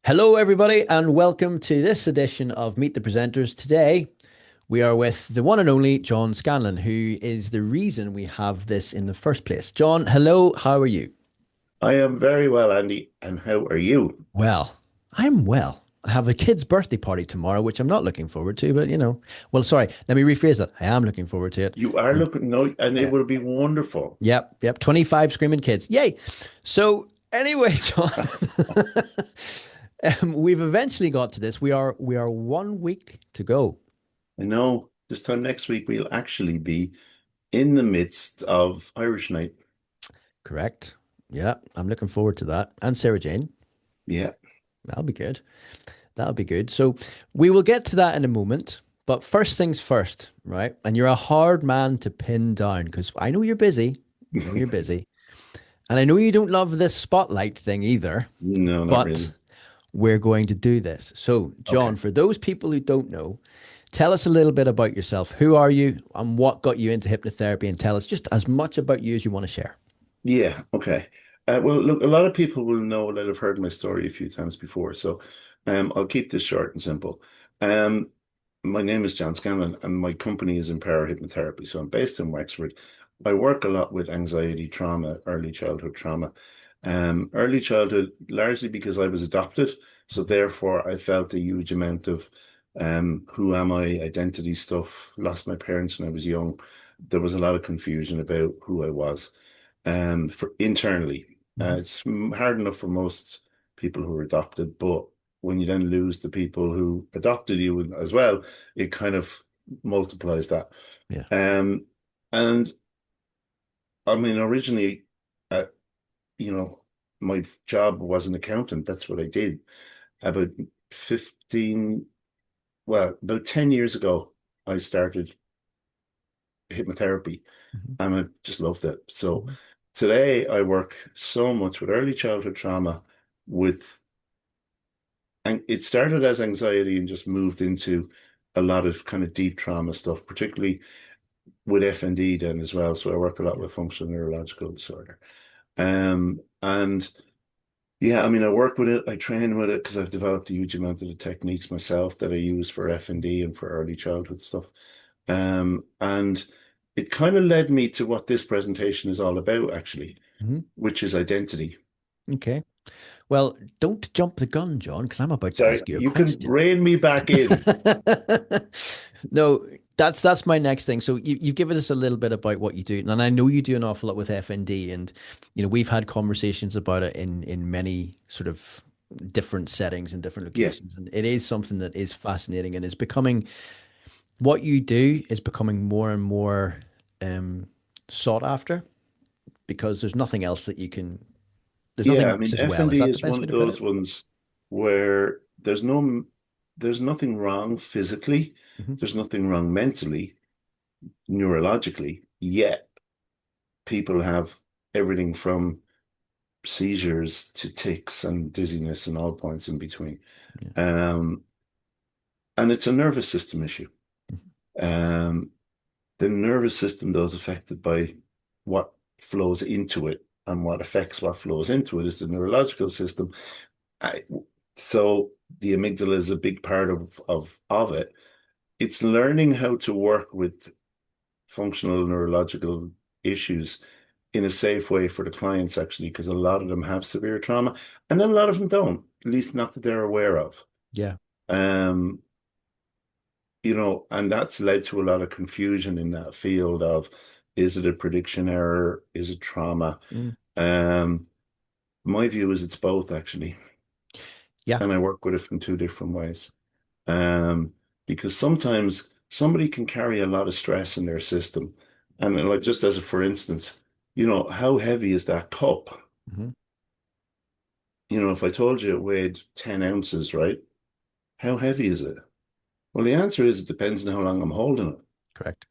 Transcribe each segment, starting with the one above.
Hello, everybody, and welcome to this edition of Meet the Presenters. Today, we are with the one and only John Scanlon, who is the reason we have this in the first place. John, hello, how are you? I am very well, Andy. And how are you? Well, I'm well. I have a kid's birthday party tomorrow, which I'm not looking forward to, but well, sorry, let me rephrase that. I am looking forward to it. You are And looking, no, and it will be wonderful. yep, 25 screaming kids. Yay. So, anyway, John, we've eventually got to this. We are 1 week to go. I know this time next week we'll actually be in the midst of Irish Night. Correct. Yeah, I'm looking forward to that. And Sarah Jane. Yeah. That'll be good. That'll be good. So we will get to that in a moment. But first things first, right? And you're a hard man to pin down because I know you're busy. I know you're busy. And I know you don't love this spotlight thing either, No, not but really. we're going to do this. So, John, Okay. for those people who don't know, tell us a little bit about yourself. Who are you and what got you into hypnotherapy? And tell us just as much about you as you want to share. Yeah. Okay. Well, look, a lot of people will know that I've heard my story a few times before, so I'll keep this short and simple. Um, my name is John Scanlon, and my company is Empower Hypnotherapy. So I'm based in Wexford. I work a lot with anxiety, trauma, early childhood trauma. Early childhood, largely because I was adopted, so therefore I felt a huge amount of who am I, identity stuff. Lost my parents when I was young. There was a lot of confusion about who I was for internally. Mhm. It's hard enough for most people who are adopted, but when you then lose the people who adopted you as well, it kind of multiplies that. Yeah. Um, and I mean, originally, uh, you know, my job was an accountant. That's what I did. About 15, well, about 10 years ago, I started hypnotherapy Mhm. and I just loved it. So Mhm. today I work so much with early childhood trauma with, and it started as anxiety and just moved into a lot of kind of deep trauma stuff, particularly with FND then as well. So I work a lot Yeah. with functional neurological disorder. And yeah, I mean, I work with it, I train with it because I've developed a huge amount of the techniques myself that I use for FND and for early childhood stuff. And it kind of led me to what this presentation is all about, actually, Mhm. which is identity. Okay. Well, don't jump the gun, John, because I'm about to Sorry, ask you a you can question. rein me back in. No, that's my next thing. So you've given us a little bit about what you do, and I know you do an awful lot with FND, and we've had conversations about it in many sort of different settings and different Yeah, locations, and it is something that is fascinating and is becoming what you do is becoming more and more um, sought after because there's nothing else that you can. There's nothing yeah. I works mean, as well. Is FND that the is best one way of to put those it? ones where there's nothing wrong physically, Hmm. there's nothing wrong mentally, neurologically, yet people have everything from seizures to tics and dizziness and all points in between. Yeah. Um, and it's a nervous system issue. Mhm. Um, the nervous system, though, is affected by what flows into it, and what affects what flows into it is the neurological system. I, so the amygdala is a big part of it. It's learning how to work with functional neurological issues in a safe way for the clients, actually, because a lot of them have severe trauma, and then a lot of them don't, at least not that they're aware of. Yeah. Um, and that's led to a lot of confusion in that field of, is it a prediction error? Is it trauma? Mm. Um, my view is it's both, actually. Yeah. And I work with it in two different ways. Um, because sometimes somebody can carry a lot of stress in their system. And like, just as a for instance, how heavy is that cup? Hmm. If I told you it weighed 10 ounces, right? How heavy is it? Well, the answer is it depends on how long I'm holding it. Correct.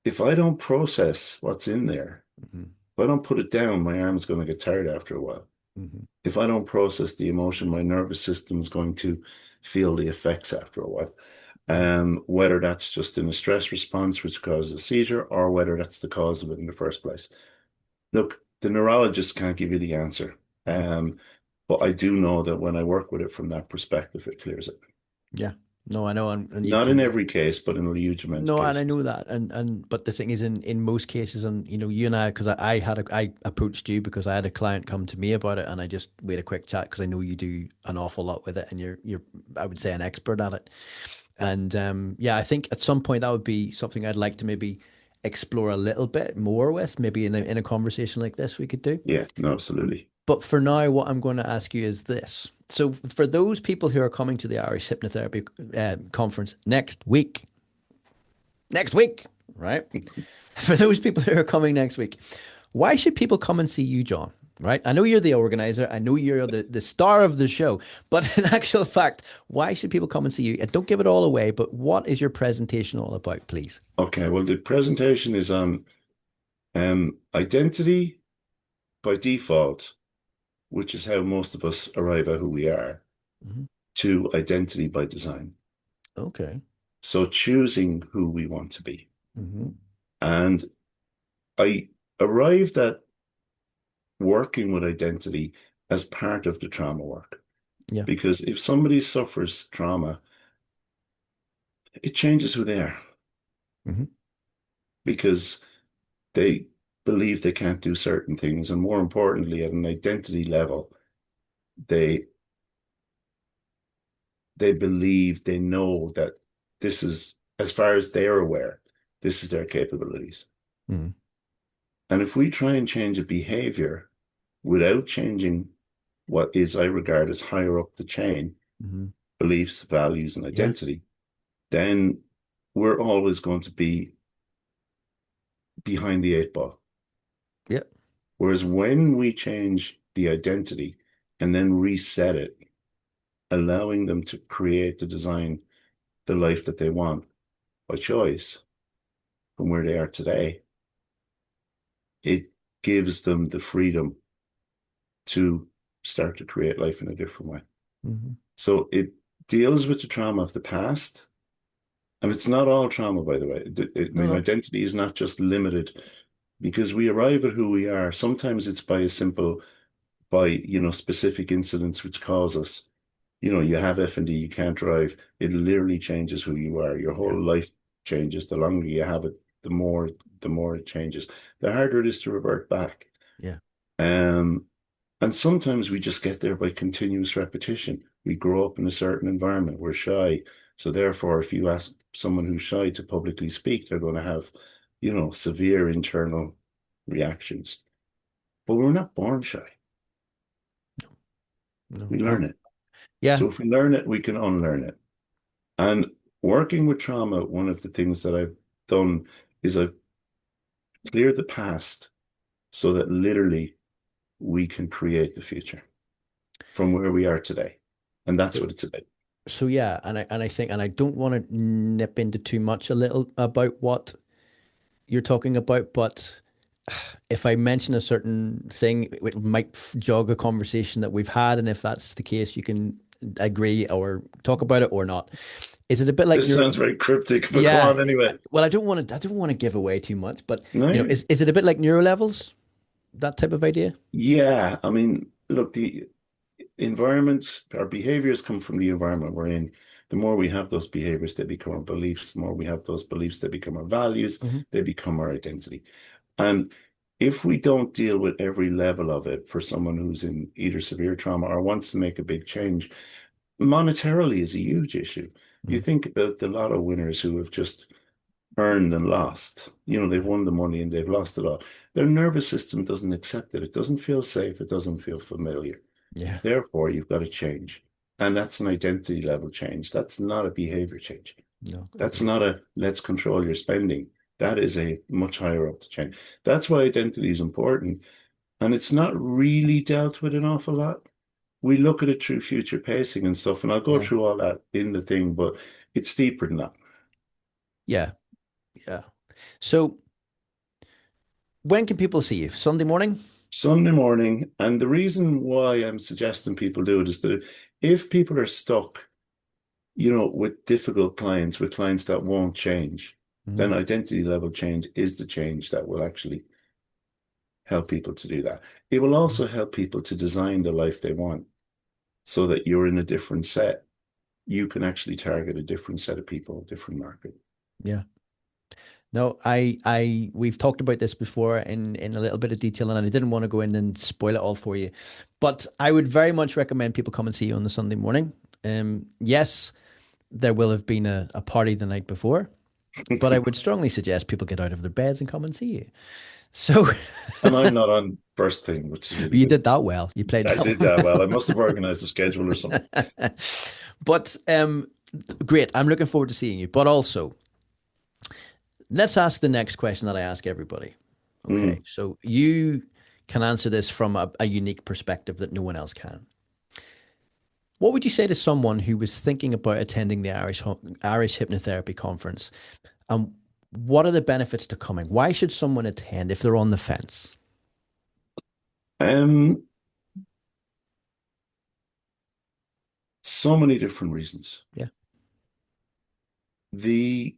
If I don't process what's in there, Hmm. if I don't put it down, my arm's going to get tired after a while. Hmm. If I don't process the emotion, my nervous system is going to feel the effects after a while. Hmm. Whether that's just in a stress response, which causes a seizure, or whether that's the cause of it in the first place. Look, the neurologist can't give you the answer. Hmm. But I do know that when I work with it from that perspective, it clears it. Yeah. No, I know, and you've Not in told me. every case, but in a huge amount of No, and I cases. know that, and but the thing is, in most cases, and you and I, because I approached you because I had a client come to me about it, and we had a quick chat because I know you do an awful lot with it, and you're I would say an expert at it, and yeah, I think at some point that would be something I'd like to maybe explore a little bit more with, maybe in a conversation like this we could do. Yeah, no, absolutely. But for now, what I'm going to ask you is this. So for those people who are coming to the Irish Hypnotherapy Conference next week, right? For those people who are coming next week, why should people come and see you, John? Right? I know you're the organizer. I know you're the star of the show. But in actual fact, why should people come and see you? And don't give it all away, but what is your presentation all about, please? Okay, well, the presentation is on identity by default, which is how most of us arrive at who we are, Hmm. to identity by design. Okay. So choosing who we want to be. Hmm. And I arrived at working with identity as part of the trauma work. Yeah. Because if somebody suffers trauma, it changes who they are Hmm. because they believe they can't do certain things. And more importantly, at an identity level, they they believe they know that this is, as far as they're aware, this is their capabilities. Hmm. And if we try and change a behavior without changing what is, I regard as higher up the chain, Hmm. beliefs, values, and Yeah. identity, then we're always going to be behind the eight ball. Yeah. Whereas when we change the identity and then reset it, allowing them to create the design, the life that they want by choice from where they are today, it gives them the freedom to start to create life in a different way. Hmm. So it deals with the trauma of the past. And it's not all trauma, by the way. I No, mean, no. identity is not just limited because we arrive at who we are. Sometimes it's by specific incidents which cause us. You have F&D, you can't drive. It literally changes who you are. Your Yeah. whole life changes. The longer you have it, the more it changes. The harder it is to revert back. Yeah. Um, and sometimes we just get there by continuous repetition. We grow up in a certain environment. We're shy. So therefore, if you ask someone who's shy to publicly speak, they're going to have, severe internal reactions. But we're not born shy. No. We learn it. Yeah. So if we learn it, we can unlearn it. And working with trauma, one of the things that I've done is I've cleared the past so that literally we can create the future from where we are today. And that's what it's about. So yeah, and I think, and I don't want to nip into too much a little about what you're talking about, but if I mention a certain thing, it might jog a conversation that we've had, and if that's the case, you can agree or talk about it or not. Is it a bit like This neuro? sounds very cryptic, but go Yeah. on anyway. Well, I don't want to give away too much, but No, is it a bit like neuro levels? That type of idea? yeah. I mean, look, the environment, our behaviors come from the environment we're in. The more we have those behaviors, they become our beliefs. The more we have those beliefs, they become our values. Hmm. They become our identity. And if we don't deal with every level of it for someone who's in either severe trauma or wants to make a big change, monetarily is a huge issue. You Hmm. think about the lotto winners who have just earned and lost. They've Yeah. won the money and they've lost it all. Their nervous system doesn't accept it. It doesn't feel safe. It doesn't feel familiar. Yeah. Therefore, you've got to change. And that's an identity level change. That's not a behavior change. No, That's agreed. not a let's control your spending. That is a much higher up the chain. That's why identity is important. And it's not really dealt with an awful lot. We look at it through future pacing and stuff, and I'll go Yeah. through all that in the thing, but it's deeper than that. Yeah. Yeah. So when can people see you? Sunday morning? Sunday morning, and the reason why I'm suggesting people do it is that if people are stuck, with difficult clients, with clients that won't change, then Hmm. identity level change is the change that will actually help people to do that. It will also help people to design the life they want. so that you're in a different set. You can actually target a different set of people, a different market. Yeah. No, we've talked about this before in a little bit of detail, and I didn't want to go in and spoil it all for you. But I would very much recommend people come and see you on the Sunday morning. Yes, there will have been a party the night before, but I would strongly suggest people get out of their beds and come and see you. So And I'm not on first thing, which is really you good. did that well. You played I did that well. I must have organized a schedule or something. that. But great. I'm looking forward to seeing you. But also, let's ask the next question that I ask everybody. Okay, Mm. so you can answer this from a unique perspective that no one else can. What would you say to someone who was thinking about attending the Irish Hypnotherapy Conference? And what are the benefits to coming? Why should someone attend if they're on the fence? Um, so many different reasons. Yeah, The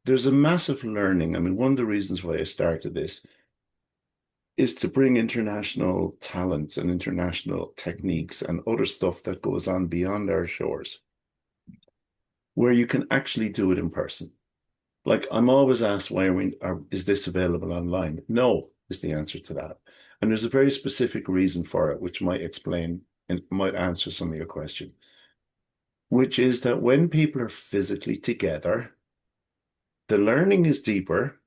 There's a massive learning. I mean, one of the reasons why I started this is to bring international talents and international techniques and other stuff that goes on beyond our shores, where you can actually do it in person. Like I'm always asked, is this available online? No, is the answer to that. And there's a very specific reason for it, which might explain and might answer some of your question, which is that when people are physically together, the learning is deeper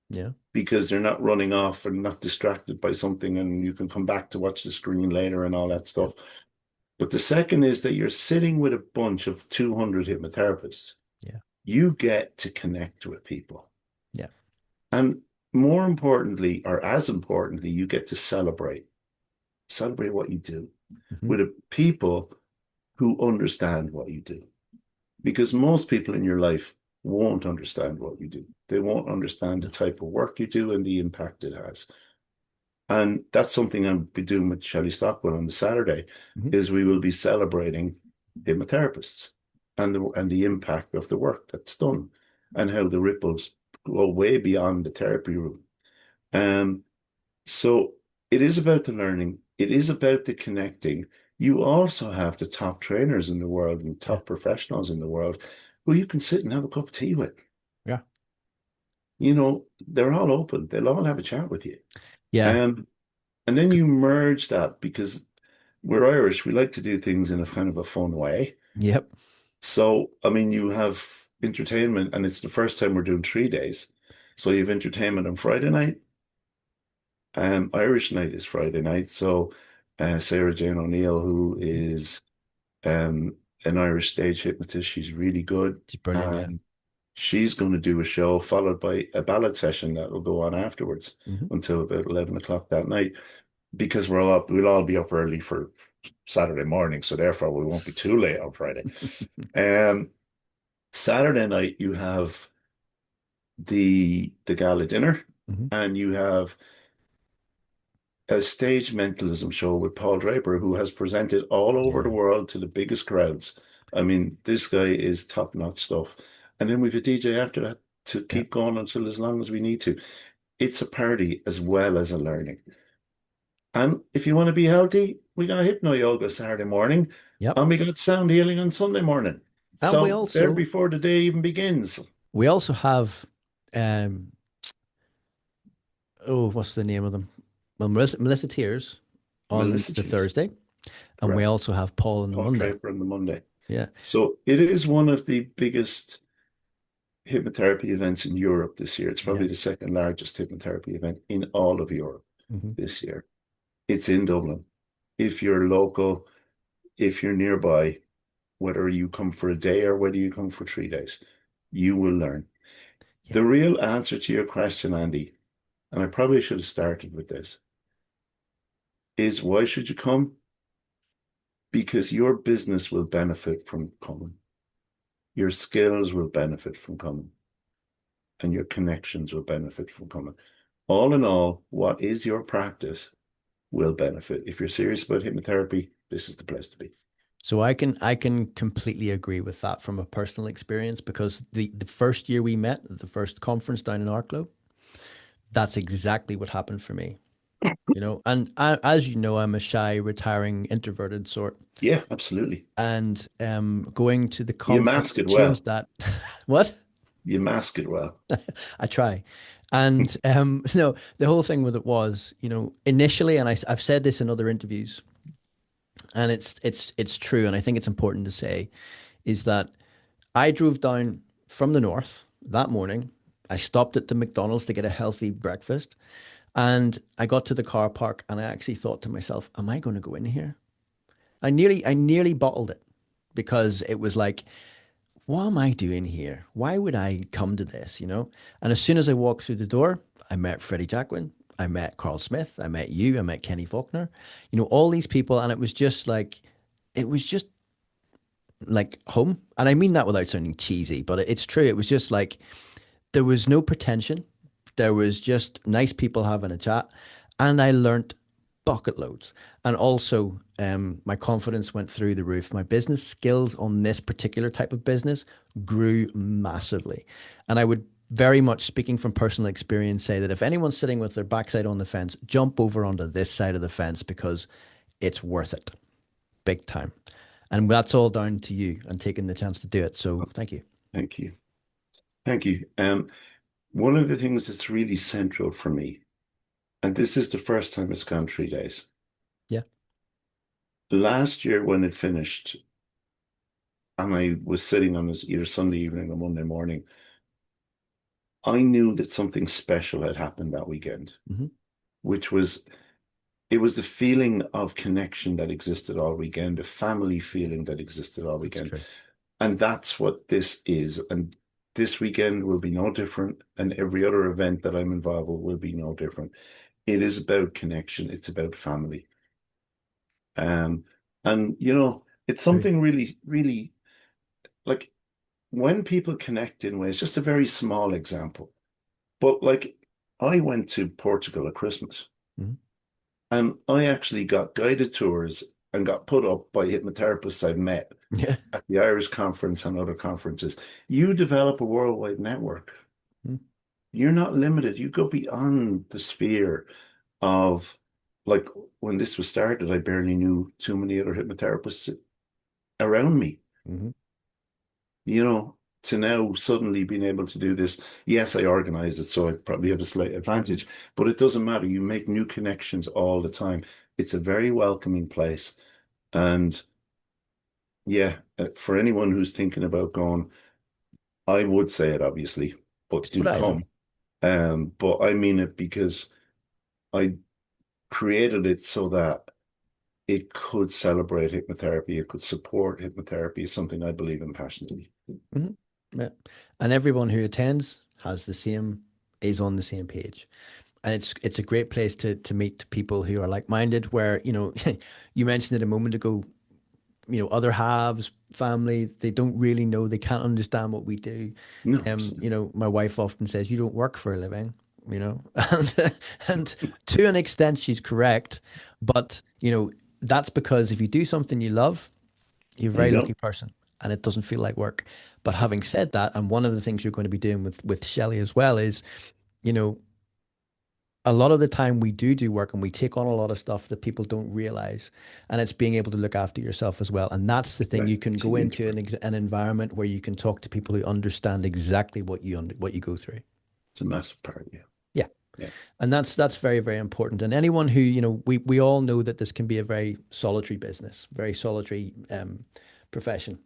yeah, because they're not running off and not distracted by something, and you can come back to watch the screen later and all that yeah, stuff. But the second is that you're sitting with a bunch of 200 hypnotherapists. yeah, You get to connect with people. yeah. And more importantly, or as importantly, you get to celebrate what you do Hmm. with people who understand what you do. Because most people in your life won't understand what you do. They won't understand the No. type of work you do and the impact it has. And that's something I'll be doing with Shelley Stockwell on the Saturday, Hmm. is we will be celebrating hypnotherapists and the impact of the work that's done and how the ripples go way beyond the therapy room. Um, so it is about the learning. It is about the connecting. You also have the top trainers in the world and Yeah, top professionals in the world who you can sit and have a cup of tea with. yeah, They're all open. They'll all have a chat with you. yeah. Um, and then you merge that because we're Irish. We like to do things in a kind of a fun way. Yep. So, I mean, you have entertainment, and it's the first time we're doing 3 days. So you have entertainment on Friday night. Irish night is Friday night. So Sarah Jane O'Neill, who is um, an Irish stage hypnotist, she's really good. It's brilliant. Yeah. And she's going to do a show followed by a ballad session that will go on afterwards Hmm. until about 11 o'clock that night because we'll all be up early for Saturday morning, so therefore we won't be too late on Friday. Um, Saturday night you have the gala dinner, Hmm. and you have a stage mentalism show with Paul Draper, who has presented all over the Yeah. world to the biggest crowds. I mean, this guy is top-notch stuff. And then we've a DJ after that to Yeah. keep going until as long as we need to. It's a party as well as a learning. And if you want to be healthy, we got hypno yoga Saturday morning, Yep. and we got sound healing on Sunday morning. And So there before the day even begins. we also have um oh, what's the name of them? Well, Melissa Tears on Melissa the Cheese. Thursday, and we Correct. also have Paul on the Paul Monday. Draper on the Monday. Yeah. So it is one of the biggest hypnotherapy events in Europe this year. It's Yeah. probably the second largest hypnotherapy event in all of Europe Hmm. this year. It's in Dublin. If you're local, if you're nearby, whether you come for a day or whether you come for 3 days, you will learn. Yeah. The real answer to your question, Andy, and I probably should have started with this, is why should you come? Because your business will benefit from coming. Your skills will benefit from coming, and your connections will benefit from coming. All in all, what is your practice will benefit. If you're serious about hypnotherapy, this is the place to be. So I can completely agree with that from a personal experience because the first year we met at the first conference down in Arklow, that's exactly what happened for me. And as you know, I'm a shy, retiring, introverted sort. Yeah, absolutely. And going to the You mask conference it well. changed that. What? You mask it well. I try. And no, the whole thing with it was, initially, and I've said this in other interviews, and it's true, and I think it's important to say, is that I drove down from the north that morning. I stopped at the McDonald's to get a healthy breakfast, and I got to the car park, and I actually thought to myself, "Am I going to go in here?" I nearly bottled it because it was like, what am I doing here? Why would I come to this, And as soon as I walked through the door, I met Freddie Jacquin, I met Carl Smith, I met you, I met Kenny Faulkner, all these people. And it was just like home. And I mean that without sounding cheesy, but it's true. It was just like, there was no pretension. There was just nice people having a chat. And I learned bucket loads. And also, my confidence went through the roof. My business skills on this particular type of business grew massively. And I would very much, speaking from personal experience, say that if anyone's sitting with their backside on the fence, jump over onto this side of the fence because it's worth it, big time. And that's all down to you and taking the chance to do it. So thank you. Thank you. Thank you. One of the things that's really central for me, and this is the first time it's gone 3 days. Yeah. Last year when it finished, and I was sitting on this either Sunday evening or Monday morning, I knew that something special had happened that weekend, Hmm. which was it was the feeling of connection that existed all weekend, the family feeling that existed all That's weekend. true. And that's what this is. And this weekend will be no different, and every other event that I'm involved with will be no different. It is about connection. It's about family. Um, and it's True. something really, really like when people connect in ways, just a very small example. But like I went to Portugal at Christmas Hmm. and I actually got guided tours and got put up by hypnotherapists I've met Yeah. at the Irish conference and other conferences. You develop a worldwide network. Mm. You're not limited. You go beyond the sphere of like when this was started, I barely knew too many other hypnotherapists around me, Hmm. to now suddenly being able to do this. Yes, I organize it, so I probably have a slight advantage, but it doesn't matter. You make new connections all the time. It's a very welcoming place. And yeah, for anyone who's thinking about going, I would say it obviously, but So would do I, though. come. But I mean it because I created it so that it could celebrate hypnotherapy, it could support hypnotherapy, is something I believe in passionately. Hmm. Yeah. And everyone who attends is on the same page. And it's a great place to meet people who are like-minded, where, you mentioned it a moment ago, other halves, family, they don't really know, they can't understand what we do. No, absolutely. My wife often says, "You don't work for a living," and and to an extent she's correct, but that's because if you do something you love, you're a There very you lucky go. person and it doesn't feel like work. But having said that, and one of the things you're going to be doing with Shelley as well is, you know, a lot of the time we do work and we take on a lot of stuff that people don't realize, and it's being able to look after yourself as well. And that's the thing, Right. you can It's a go huge into part. an environment where you can talk to people who understand exactly what you go through. It's a massive part. Yeah. Yeah. Yeah. And that's very, very important. And anyone who, we all know that this can be a very solitary business, very solitary profession.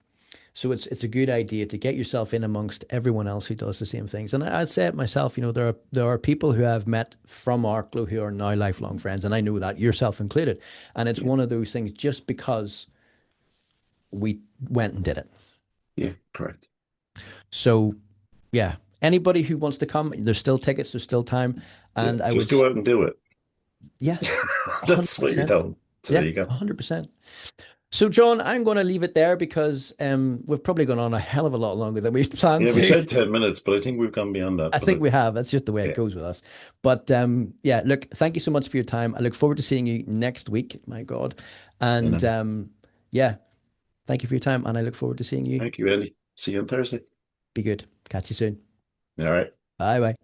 So it's a good idea to get yourself in amongst everyone else who does the same things. And I'd say it myself, there are people who I've met from Arklow who are now lifelong friends, and I know that, yourself included. And it's Yeah. one of those things, just because we went and did it. Yeah. Correct. So yeah, anybody who wants to come, there's still tickets, there's still time, Yeah. and I Just would, go out and do it. yeah, That's what you're 100%. told. So there Yeah, you go. 100%. So, John, I'm going to leave it there because we've probably gone on a hell of a lot longer than we planned Yeah, we to. said 10 minutes, but I think we've gone beyond I that. But think we have. That's just the way it yeah, goes with us. But yeah, look, thank you so much for your time. I look forward to seeing you next week. My God. you And know. yeah, thank you for your time. And I look forward to seeing you. Thank you, Eddie. See you on Thursday. Be good. Catch you soon. All right. Bye bye.